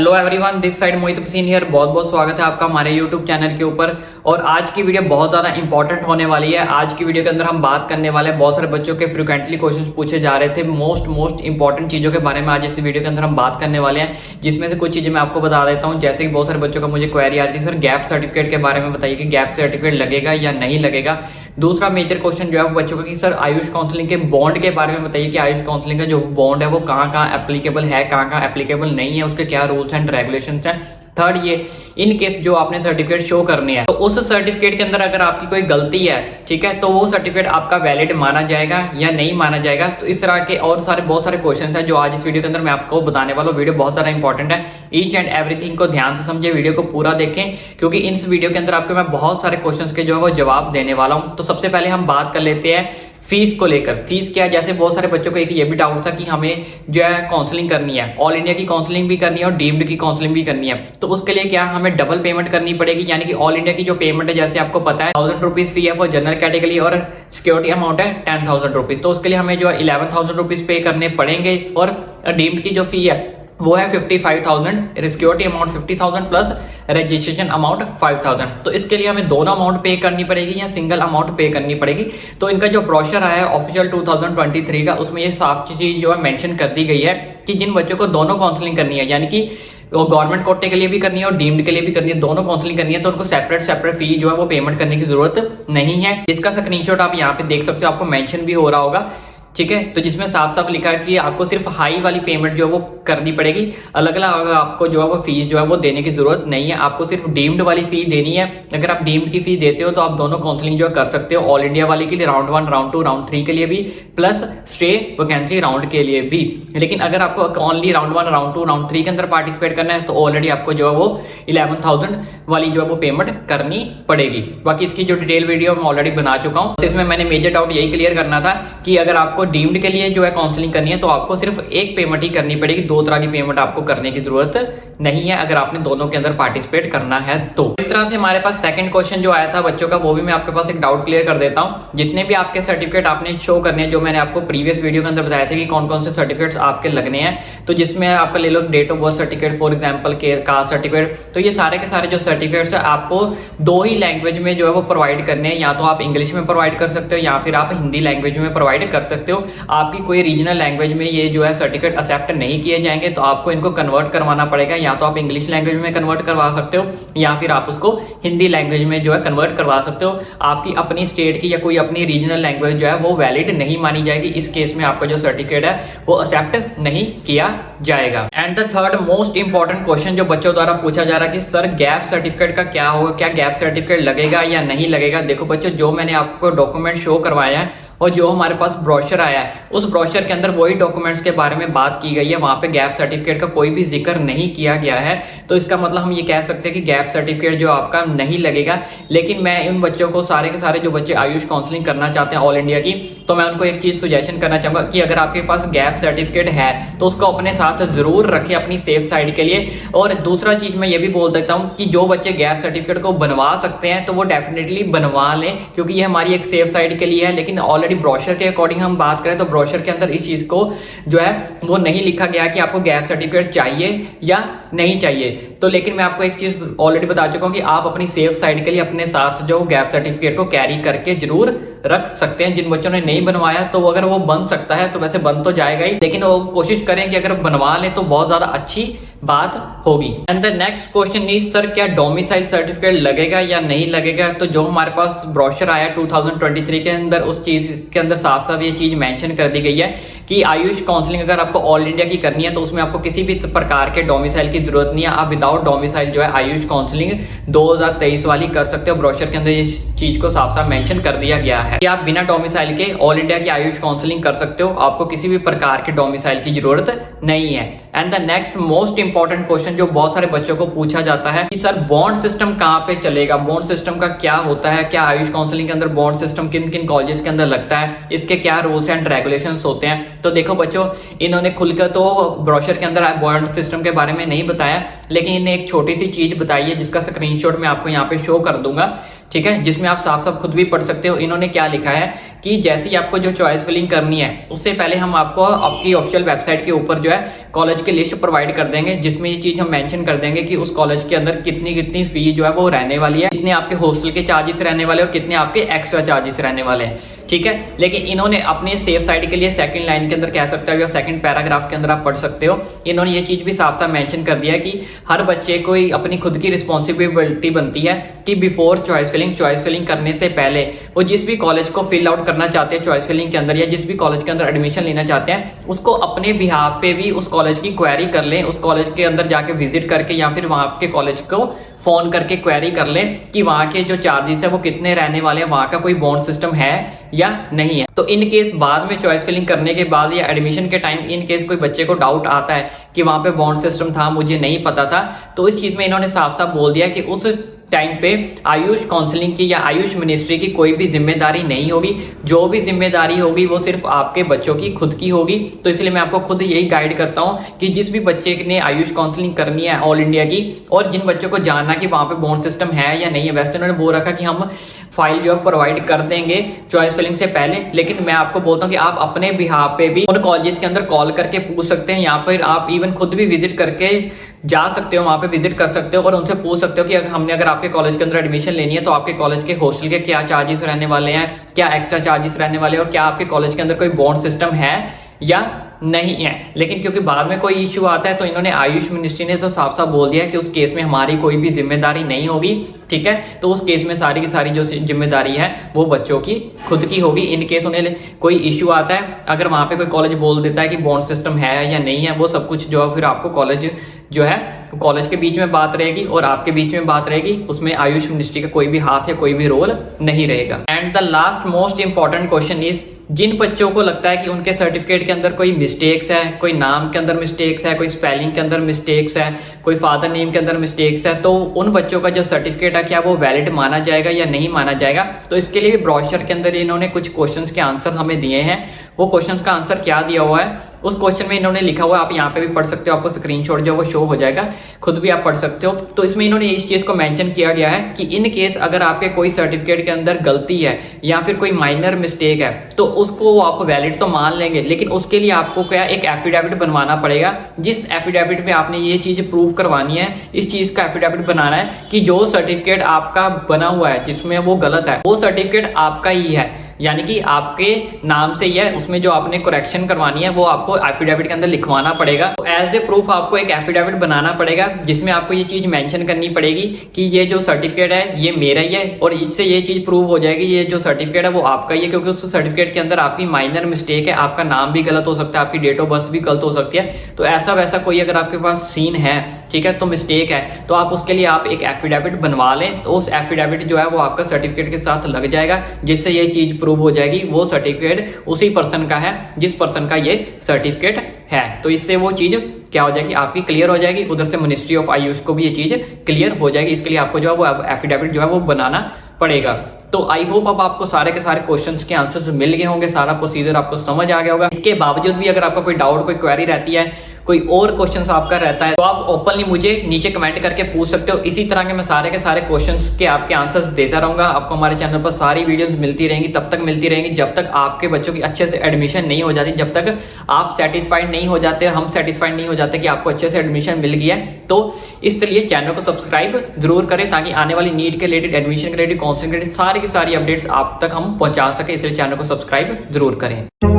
Hello everyone, this side Mohit Paseen here. बहुत बहुत स्वागत है आपका हमारे यूट्यूब चैनल के ऊपर। और आज की वीडियो बहुत ज़्यादा इंपॉर्टेंट होने वाली है। आज की वीडियो के अंदर हम बात करने वाले हैं, बहुत सारे बच्चों के फ्रिक्वेंटली क्वेश्चंस पूछे जा रहे थे, मोस्ट इंपॉर्टेंट चीज़ों के बारे में आज इस वीडियो के अंदर हम बात करने वाले हैं, जिसमें से कुछ चीज़ें मैं आपको बता देता हूँ। जैसे कि बहुत सारे बच्चों का मुझे क्वेरी आ रही थी, सर गैप सर्टिफिकेट के बारे में बताइए कि गैप सर्टिफिकेट लगेगा या नहीं लगेगा। दूसरा मेजर क्वेश्चन जो है वो बच्चों का कि सर आयुष काउंसलिंग के बॉन्ड के बारे में बताइए कि आयुष काउंसलिंग का जो बॉन्ड है वो कहाँ कहाँ एप्लीकेबल है, कहाँ कहाँ एप्लीकेबल नहीं है, उसके क्या रूल्स एंड रेगुलेशंस हैं। थर्ड, ये इन केस जो आपने सर्टिफिकेट शो करनी है तो उस सर्टिफिकेट के अंदर अगर आपकी कोई गलती है, ठीक है, तो वो सर्टिफिकेट आपका वैलिड माना जाएगा या नहीं माना जाएगा। तो इस तरह के और बहुत सारे क्वेश्चंस हैं जो आज इस वीडियो के अंदर मैं आपको बताने वाला हूँ। वीडियो बहुत ज्यादा इंपॉर्टेंट है, ईच एंड एवरीथिंग को ध्यान से समझे, वीडियो को पूरा देखें, क्योंकि इस वीडियो के अंदर आपको मैं बहुत सारे क्वेश्चंस के जो है वो जवाब देने वाला हूँ। तो सबसे पहले हम बात कर लेते हैं फीस को लेकर। फीस क्या है, जैसे बहुत सारे बच्चों को एक ये भी डाउट था कि हमें जो है काउंसलिंग करनी है, ऑल इंडिया की काउंसलिंग भी करनी है और डीम्ड की काउंसलिंग भी करनी है, तो उसके लिए क्या हमें डबल पेमेंट करनी पड़ेगी। यानी कि ऑल इंडिया की जो पेमेंट है, जैसे आपको पता है 1000 रुपीज फी है फॉर जनरल कैटेगरी और सिक्योरिटी अमाउंट है 10,000 रुपीज, तो उसके लिए हमें जो है 11,000 रुपीज पे करने पड़ेंगे। और डीम्ड की जो फी है वो है 55,000, security amount 50,000 plus registration amount 5,000। तो इसके लिए हमें दोनों अमाउंट पे करनी पड़ेगी या सिंगल अमाउंट पे करनी पड़ेगी। तो इनका जो ब्रोशर आया है ऑफिशियल 2023 का, उसमें ये साफ चीज जो है मेंशन कर दी गई है कि जिन बच्चों को दोनों काउंसलिंग करनी है, यानी कि वो गवर्नमेंट कोटे के लिए भी करनी है और डीम्ड के लिए भी करनी है, दोनों काउंसलिंग करनी है, तो उनको सेपरेट फी जो है वो पेमेंट करने की जरूरत नहीं है। इसका स्क्रीनशॉट आप यहाँ पे देख सकते हो, आपको मेंशन भी हो रहा होगा, ठीक है। तो जिसमें साफ साफ लिखा है कि आपको सिर्फ हाई वाली पेमेंट जो है वो करनी पड़ेगी, अलग अलग आपको जो है वो फीस जो है वो देने की जरूरत नहीं है। आपको सिर्फ डीम्ड वाली फी देनी है। अगर आप डीम्ड की फी देते हो तो आप दोनों काउंसलिंग जो कर सकते हो, ऑल इंडिया वाले के लिए राउंड 1, राउंड 2, राउंड 3 के लिए भी, प्लस स्टे वैकेंसी राउंड के लिए भी। लेकिन अगर आपको ओनली राउंड 1, राउंड 2, राउंड 3 के अंदर पार्टिसिपेट करना है तो ऑलरेडी आपको जो है वो 11,000 वाली जो है वो पेमेंट करनी पड़ेगी। बाकी इसकी जो डिटेल वीडियो मैं ऑलरेडी बना चुका हूँ। इसमें मैंने मेजर डाउट यही क्लियर करना था कि अगर आपको डीम्ड के लिए जो है काउंसलिंग करनी है तो आपको सिर्फ एक पेमेंट ही करनी पड़ेगी, दो तरह की पेमेंट आपको करने की जरूरत नहीं है अगर आपने दोनों के अंदर पार्टिसिपेट करना है तो। इस तरह से हमारे पास सेकंड क्वेश्चन जो आया था बच्चों का, वो भी मैं आपके पास एक डाउट क्लियर कर देता हूं। जितने भी आपके सर्टिफिकेट आपने शो करने हैं, जो मैंने आपको प्रीवियस वीडियो के अंदर बताया था कि कौन कौन से सर्टिफिकेट्स आपके लगने हैं, तो जिसमें आपका ले लो date of birth certificate, for example caste certificate, तो ये सारे के सारे जो सर्टिफिकेट्स है आपको दो ही लैंग्वेज में जो है वो प्रोवाइड करने हैं। या तो आप इंग्लिश में प्रोवाइड कर सकते हो या फिर आप हिंदी लैंग्वेज में प्रोवाइड कर सकते हो। आपकी कोई रीजनल लैंग्वेज में ये जो है सर्टिफिकेट एक्सेप्ट नहीं किए जाएंगे, तो आपको इनको कन्वर्ट करवाना पड़ेगा। या तो आप इंग्लिश लैंग्वेज में कन्वर्ट करवा सकते हो या फिर आप उसको हिंदी लैंग्वेज में जो है कन्वर्ट करवा सकते हो। आपकी अपनी स्टेट की या कोई अपनी रीजनल लैंग्वेज जो है वो वैलिड नहीं मानी जाएगी। इस केस में आपका जो सर्टिफिकेट है वो एक्सेप्ट नहीं किया जाएगा। And the third most important question जो बच्चों द्वारा पूछा जा रहा है कि सर गैप सर्टिफिकेट का क्या होगा, क्या गैप सर्टिफिकेट लगेगा या नहीं लगेगा। देखो बच्चों, जो मैंने आपको डॉक्यूमेंट शो करवाया है और जो हमारे पास ब्रोशर आया है, उस ब्रोशर के अंदर वही डॉक्यूमेंट्स के बारे में बात की गई है। वहां पे गैप सर्टिफिकेट का कोई भी जिक्र नहीं किया गया है। तो इसका मतलब हम ये कह सकते हैं कि गैप सर्टिफिकेट जो आपका नहीं लगेगा। लेकिन मैं उन बच्चों को, सारे के सारे जो बच्चे आयुष काउंसलिंग करना चाहते हैं ऑल इंडिया की, तो मैं उनको एक चीज सजेशन करना चाहूंगा कि अगर आपके पास गैप सर्टिफिकेट है तो उसको अपने साथ जरूर रखें अपनी सेफ साइड के लिए। और दूसरा चीज मैं ये भी बोल देता हूँ कि जो बच्चे गैप सर्टिफिकेट को बनवा सकते हैं तो वो डेफिनेटली बनवा लें, क्योंकि ये हमारी एक सेफ साइड के लिए है। लेकिन ऑलरेडी ब्रोशर के अकॉर्डिंग हम बात करें तो ब्रोशर के अंदर इस चीज को जो है वो नहीं लिखा गया कि आपको गैप सर्टिफिकेट चाहिए या नहीं चाहिए। तो लेकिन मैं आपको एक चीज ऑलरेडी बता चुका हूं कि आप अपनी सेफ साइड के लिए अपने साथ जो गैप सर्टिफिकेट को कैरी करके जरूर रख सकते हैं। जिन बच्चों ने नहीं बनवाया तो अगर वो बन सकता है तो वैसे बन तो जाएगा ही, लेकिन वो कोशिश करें कि अगर बनवा ले तो बहुत ज्यादा अच्छी बात होगी। And the next question is sir क्या डोमिसाइल सर्टिफिकेट लगेगा या नहीं लगेगा। तो जो हमारे पास ब्रोशर आया 2023 के अंदर, उस चीज के अंदर साफ साफ ये चीज मेंशन कर दी गई है कि आयुष काउंसलिंग अगर आपको ऑल इंडिया की करनी है तो उसमें आपको किसी भी प्रकार के डोमिसाइल की जरूरत नहीं है। आप विदाउट डोमिसाइल जो है आयुष काउंसलिंग 2023 वाली कर सकते हो। ब्रोशर के अंदर इस चीज को साफ साफ मेंशन कर दिया गया है कि आप बिना डोमिसाइल के ऑल इंडिया की आयुष काउंसलिंग कर सकते हो। आपको किसी भी प्रकार के डोमिसाइल की जरूरत नहीं है। And the next most important question जो बहुत सारे बच्चों को पूछा जाता है कि सर बॉन्ड सिस्टम कहाँ पे चलेगा, बॉन्ड सिस्टम का क्या होता है, क्या आयुष काउंसलिंग के अंदर बॉन्ड सिस्टम किन किन कॉलेजेस के अंदर लगता है, इसके क्या रूल्स एंड रेगुलेशंस होते हैं। तो देखो बच्चों, इन्होंने खुलकर तो ब्रोशर के अंदर बॉन्ड सिस्टम के बारे में नहीं बताया, लेकिन इन्हें एक छोटी सी चीज बताई है जिसका स्क्रीनशॉट मैं आपको यहाँ पे शो कर दूंगा, ठीक है, जिसमें आप साफ साफ खुद भी पढ़ सकते हो। इन्होंने क्या लिखा है कि जैसे ही आपको जो चॉइस फिलिंग करनी है उससे पहले हम आपको आपकी ऑफिशियल वेबसाइट के ऊपर जो है कॉलेज की लिस्ट प्रोवाइड कर देंगे, जिसमें ये चीज हम मेंशन कर देंगे कि उस कॉलेज के अंदर कितनी कितनी फी जो है वो रहने वाली है, कितने आपके हॉस्टल के चार्जेस रहने वाले और कितने आपके एक्स्ट्रा चार्जेस रहने वाले हैं, ठीक है। लेकिन इन्होंने अपने सेफ साइड के लिए सेकंड लाइन के अंदर कह सकते हो या सेकंड पैराग्राफ के अंदर आप पढ़ सकते हो, इन्होंने ये चीज भी साफ साफ मेंशन कर दिया है कि हर बच्चे को अपनी खुद की रिस्पॉन्सिबिलिटी बनती है कि बिफोर चॉइस फिलिंग करने से पहले वो जिस भी कॉलेज को फिल आउट करना चाहते हैं चॉइस फिलिंग के अंदर या जिस भी कॉलेज के अंदर एडमिशन लेना चाहते हैं उसको अपने बिहाफ पे भी उस कॉलेज की क्वेरी कर लें, उस कॉलेज के अंदर जाके विजिट करके या फिर वहां के कॉलेज को फोन करके क्वेरी कर लें कि वहां के जो चार्जेस है वो कितने रहने वाले हैं, वहां का कोई बॉन्ड सिस्टम है या नहीं है। तो इन केस बाद में चॉइस फिलिंग करने के बाद या एडमिशन के टाइम इन केस कोई बच्चे को डाउट आता है कि वहां पे बॉन्ड सिस्टम था, मुझे नहीं पता था, तो इस चीज में इन्होंने साफ साफ बोल दिया कि उस टाइम पे आयुष काउंसलिंग की या आयुष मिनिस्ट्री की कोई भी जिम्मेदारी नहीं होगी, जो भी जिम्मेदारी होगी वो सिर्फ आपके बच्चों की खुद की होगी। तो इसलिए मैं आपको खुद यही गाइड करता हूं कि जिस भी बच्चे ने आयुष काउंसलिंग करनी है ऑल इंडिया की, और जिन बच्चों को जानना कि वहां पे बॉन्ड सिस्टम है या नहीं है, वैसे उन्होंने बोल रखा कि हम फाइल जो प्रोवाइड कर देंगे चॉइस फिलिंग से पहले, लेकिन मैं आपको बोलता हूं कि आप अपने बिहाफ पे भी उन कॉलेजेस के अंदर कॉल करके पूछ सकते हैं, यहाँ पर आप इवन खुद भी विजिट करके जा सकते हो, वहां पे विजिट कर सकते हो और उनसे पूछ सकते हो कि अगर आपके कॉलेज के अंदर एडमिशन लेनी है तो आपके कॉलेज के हॉस्टल के क्या चार्जेस रहने वाले हैं, क्या एक्स्ट्रा चार्जेस रहने वाले हैं और क्या आपके कॉलेज के अंदर कोई बॉन्ड सिस्टम है या नहीं है। लेकिन क्योंकि बाद में कोई इश्यू आता है तो इन्होंने आयुष मिनिस्ट्री ने तो साफ साफ बोल दिया कि उस केस में हमारी कोई भी जिम्मेदारी नहीं होगी, ठीक है। तो उस केस में सारी की सारी जो जिम्मेदारी है वो बच्चों की खुद की होगी। इन केस उन्हें कोई इश्यू आता है, अगर वहां पे कोई कॉलेज बोल देता है कि बॉन्ड सिस्टम है या नहीं है, वो सब कुछ जो है फिर आपको कॉलेज जो है कॉलेज के बीच में बात रहेगी और आपके बीच में बात रहेगी, उसमें आयुष मिनिस्ट्री का कोई भी हाथ या कोई भी रोल नहीं रहेगा। And the last most important question is, जिन बच्चों को लगता है कि उनके सर्टिफिकेट के अंदर कोई मिस्टेक्स है, कोई नाम के अंदर मिस्टेक्स है, कोई स्पेलिंग के अंदर मिस्टेक्स है, कोई फादर नेम के अंदर मिस्टेक्स है, तो उन बच्चों का जो सर्टिफिकेट है क्या वो वैलिड माना जाएगा या नहीं माना जाएगा। तो इसके लिए भी ब्रोशर के अंदर इन्होंने कुछ क्वेश्चंस के आंसर हमें दिए हैं। वो क्वेश्चंस का आंसर क्या दिया हुआ है उस क्वेश्चन में इन्होंने लिखा हुआ है, आप यहाँ पे भी पढ़ सकते हो, आपको स्क्रीनशॉट जो वो शो हो जाएगा, खुद भी आप पढ़ सकते हो। तो इसमें इन्होंने इस चीज को मेंशन किया गया है कि इन केस अगर आपके कोई सर्टिफिकेट के अंदर गलती है या फिर कोई माइनर मिस्टेक है तो उसको आप वैलिड तो मान लेंगे, लेकिन उसके लिए आपको क्या एक एफिडेविट बनवाना पड़ेगा, जिस एफिडेविट में आपने ये चीज प्रूव करवानी है, इस चीज का एफिडेविट बनाना है कि जो सर्टिफिकेट आपका बना हुआ है जिसमें वो गलत है वो सर्टिफिकेट आपका ही है, यानी कि आपके नाम से ही है, उसमें जो आपने करेक्शन करवानी है वो आपको एफिडेविट के अंदर लिखवाना पड़ेगा। तो एज ए प्रूफ आपको एक एफिडेविट बनाना पड़ेगा जिसमें आपको ये चीज मेंशन करनी पड़ेगी कि ये जो सर्टिफिकेट है ये मेरा ही है, और इससे ये चीज प्रूव हो जाएगी ये जो सर्टिफिकेट है वो आपका ही है, क्योंकि उस सर्टिफिकेट के अंदर आपकी माइनर मिस्टेक है, आपका नाम भी गलत हो सकता है, आपकी डेट ऑफ बर्थ भी गलत हो सकती है। तो ऐसा वैसा कोई अगर आपके पास सीन है, ठीक है, तो मिस्टेक है, तो आप उसके लिए आप एक एफिडेविट बनवा लें, तो उस एफिडेविट जो है वो आपका सर्टिफिकेट के साथ लग जाएगा, जिससे ये चीज प्रूव हो जाएगी वो सर्टिफिकेट उसी पर्सन का है जिस पर्सन का ये सर्टिफिकेट है। तो इससे वो चीज क्या हो जाएगी, आपकी क्लियर हो जाएगी, उधर से मिनिस्ट्री ऑफ आयुष को भी ये चीज क्लियर हो जाएगी। इसके लिए आपको जो है वो एफिडेविट जो है वो बनाना पड़ेगा। तो आई होप अब आपको सारे के सारे क्वेश्चंस के आंसर्स मिल गए होंगे, सारा प्रोसीजर आपको समझ आ गया होगा। इसके बावजूद भी अगर आपका कोई डाउट, कोई क्वेरी रहती है, कोई और क्वेश्चंस आपका रहता है, तो आप ओपनली मुझे नीचे कमेंट करके पूछ सकते हो। इसी तरह के मैं सारे के सारे क्वेश्चंस के आपके आंसर्स देता रहूंगा। आपको हमारे चैनल पर सारी वीडियोस मिलती रहेंगी, तब तक मिलती रहेंगी जब तक आपके बच्चों की अच्छे से एडमिशन नहीं हो जाती, जब तक आप सेटिस्फाइड नहीं हो जाते, हम सेटिस्फाइड नहीं हो जाते कि आपको अच्छे से एडमिशन मिल गया है। तो इसलिए चैनल को सब्सक्राइब जरूर करें ताकि आने वाली नीट के रिलेटेड, एडमिशन के रिलेटेड, काउंसलिंग के रिलेटेड सारी की सारी अपडेट्स आप तक हम पहुंचा सके। इसलिए चैनल को सब्सक्राइब जरूर करें।